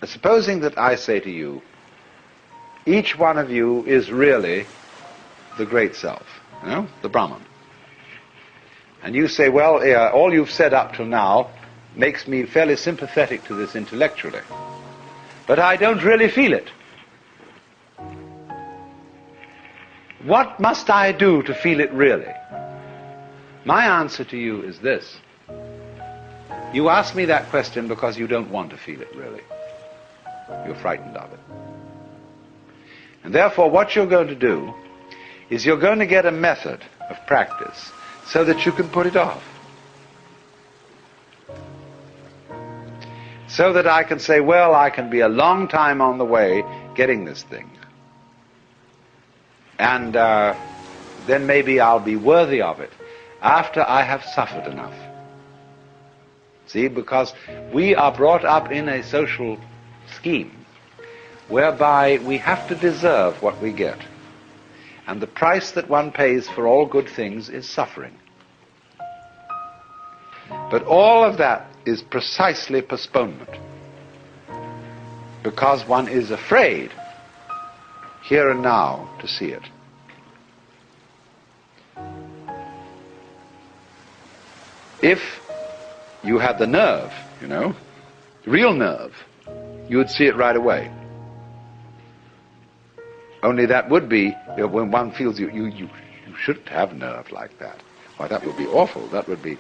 supposing that I say to you, each one of you is really the great self, the Brahman. And you say, well, all you've said up till now makes me fairly sympathetic to this intellectually, but I don't really feel it. What must I do to feel it really? My answer to you is this. You ask me that question because you don't want to feel it really. You're frightened of it. And therefore what you're going to do is you're going to get a method of practice so that you can put it off. So that I can say, well, I can be a long time on the way getting this thing. And then maybe I'll be worthy of it after I have suffered enough. See, because we are brought up in a social scheme whereby we have to deserve what we get. And the price that one pays for all good things is suffering. But all of that is precisely postponement, because one is afraid here and now to see it. If you had the nerve, real nerve, you would see it right away. Only that would be, when one feels you shouldn't have nerve like that. Why, that would be awful. That would be,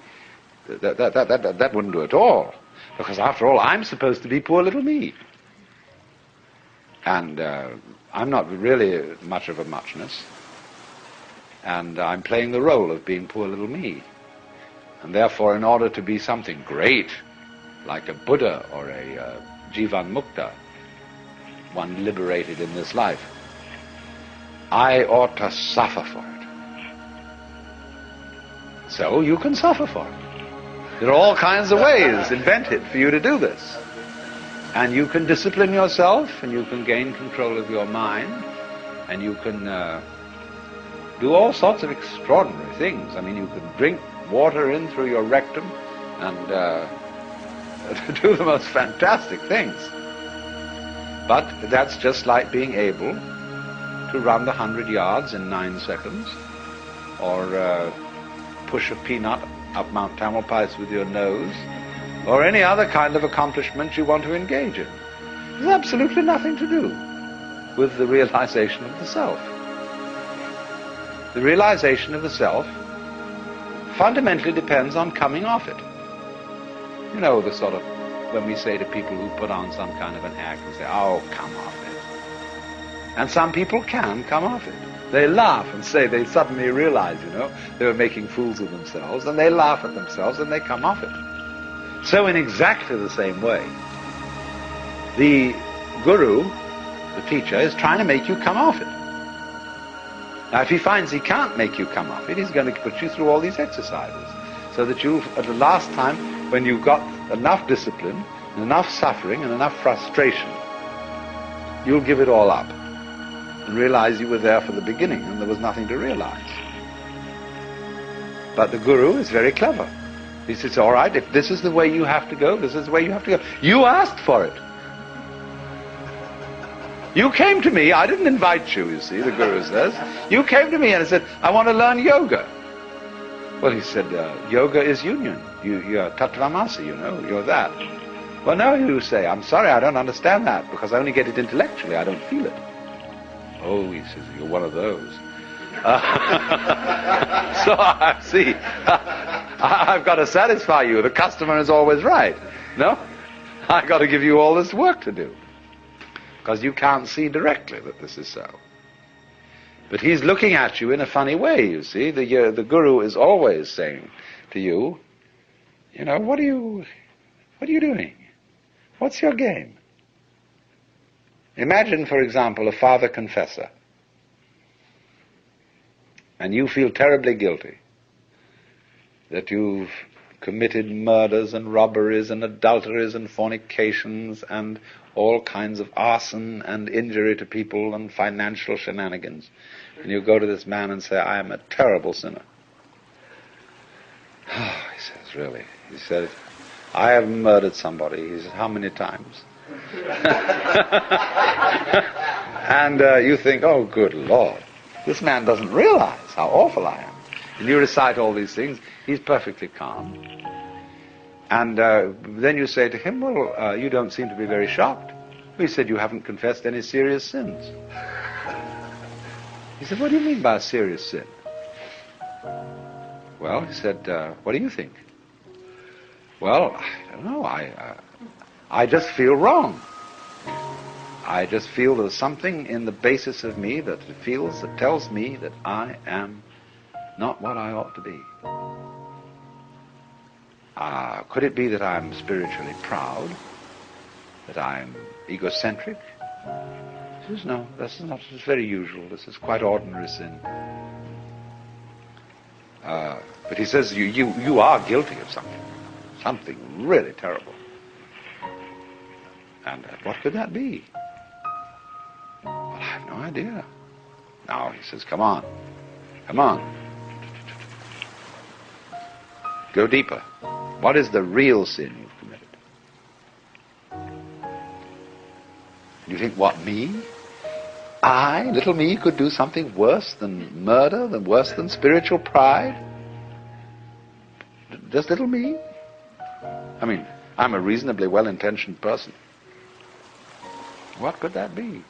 that wouldn't do at all. Because after all, I'm supposed to be poor little me. And I'm not really much of a muchness. And I'm playing the role of being poor little me. And therefore, in order to be something great, like a Buddha or a Jivan Mukta, one liberated in this life, I ought to suffer for it. So you can suffer for it. There are all kinds of ways invented for you to do this. And you can discipline yourself, and you can gain control of your mind, and you can do all sorts of extraordinary things. I mean, you can drink water in through your rectum and do the most fantastic things. But that's just like being able to run the 100 yards in 9 seconds, or push a peanut up Mount Tamalpais with your nose, or any other kind of accomplishment you want to engage in. There's absolutely nothing to do with the realization of the self. The realization of the self fundamentally depends on coming off it. The sort of, when we say to people who put on some kind of an act, we say, oh, come off it. And some people can come off it. They laugh and say, they suddenly realize, they were making fools of themselves, and they laugh at themselves and they come off it. So in exactly the same way, the guru, the teacher, is trying to make you come off it. Now, if he finds he can't make you come off it, he's going to put you through all these exercises, so that you, at the last time, when you've got enough discipline, and enough suffering, and enough frustration, you'll give it all up and realize you were there for the beginning and there was nothing to realize. But the guru is very clever. He says, all right, if this is the way you have to go, this is the way you have to go. You asked for it. You came to me, I didn't invite you, you see, the guru says. You came to me and said, I want to learn yoga. Well, he said, yoga is union. You're tattvamasi, you're that. Well, no, you say, I'm sorry, I don't understand that, because I only get it intellectually, I don't feel it. Oh, he says, you're one of those. So I see, I've got to satisfy you. The customer is always right. No? I've got to give you all this work to do, because you can't see directly that this is so. But he's looking at you in a funny way, you see. The guru is always saying to you, what are you doing? What's your game? Imagine, for example, a father confessor, and you feel terribly guilty that you've committed murders and robberies and adulteries and fornications and all kinds of arson and injury to people and financial shenanigans. And you go to this man and say, I am a terrible sinner. Oh, he says, really? He said, I have murdered somebody. He says, how many times? And you think, oh, good Lord, this man doesn't realize how awful I am. And you recite all these things. He's perfectly calm. And then you say to him, well, you don't seem to be very shocked. He said, you haven't confessed any serious sins. He said, what do you mean by a serious sin? Well, he said, what do you think? Well, I don't know. I just feel wrong. I just feel there's something in the basis of me that tells me that I am not what I ought to be. Could it be that I'm spiritually proud? That I'm egocentric? He says, no, this is not. This is very usual. This is quite ordinary sin. But he says, you are guilty of something really terrible. And what could that be? Well, I have no idea. Now he says, come on. Go deeper. What is the real sin you've committed? You think, what, me? I, little me, could do something worse than murder, worse than spiritual pride? Just little me? I mean, I'm a reasonably well-intentioned person. What could that be?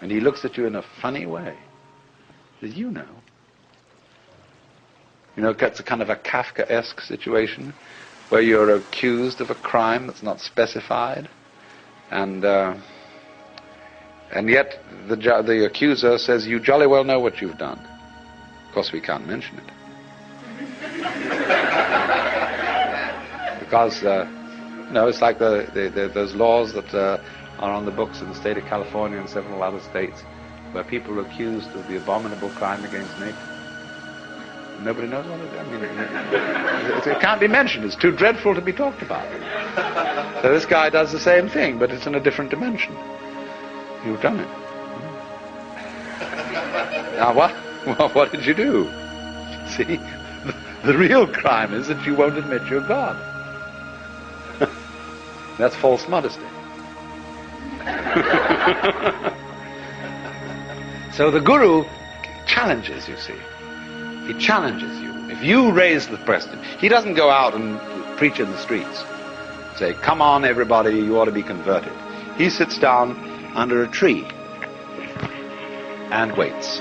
And he looks at you in a funny way. Says, you know. You know, it's a kind of a Kafkaesque situation where you're accused of a crime that's not specified, and yet the accuser says, you jolly well know what you've done. Of course, we can't mention it. Because, it's like those laws that are on the books in the state of California and several other states where people are accused of the abominable crime against nature. Nobody knows what it is. I mean, it can't be mentioned. It's too dreadful to be talked about. So this guy does the same thing, but it's in a different dimension. You've done it. Now what? Well, what did you do? See, the real crime is that you won't admit you're God. That's false modesty. So the Guru challenges, you see. He challenges you. If you raise the question, he doesn't go out and preach in the streets. Say, come on everybody, you ought to be converted. He sits down under a tree and waits.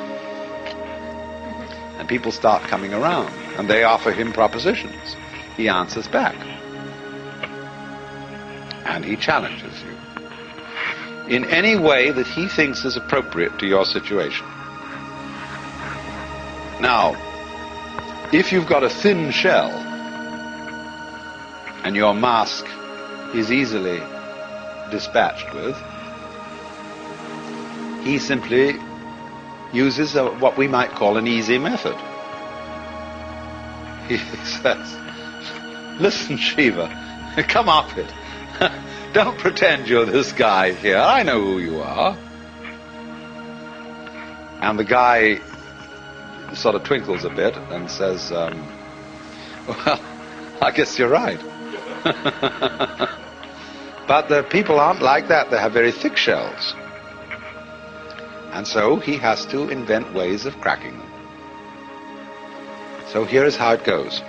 And people start coming around, and they offer him propositions. He answers back. And he challenges you in any way that he thinks is appropriate to your situation. Now, if you've got a thin shell and your mask is easily dispatched with, he simply uses what we might call an easy method. He says, listen, Shiva, come off it. Don't pretend you're this guy here. I know who you are. And the guy sort of twinkles a bit and says, well, I guess you're right. But the people aren't like that. They have very thick shells. And so he has to invent ways of cracking them. So here is how it goes.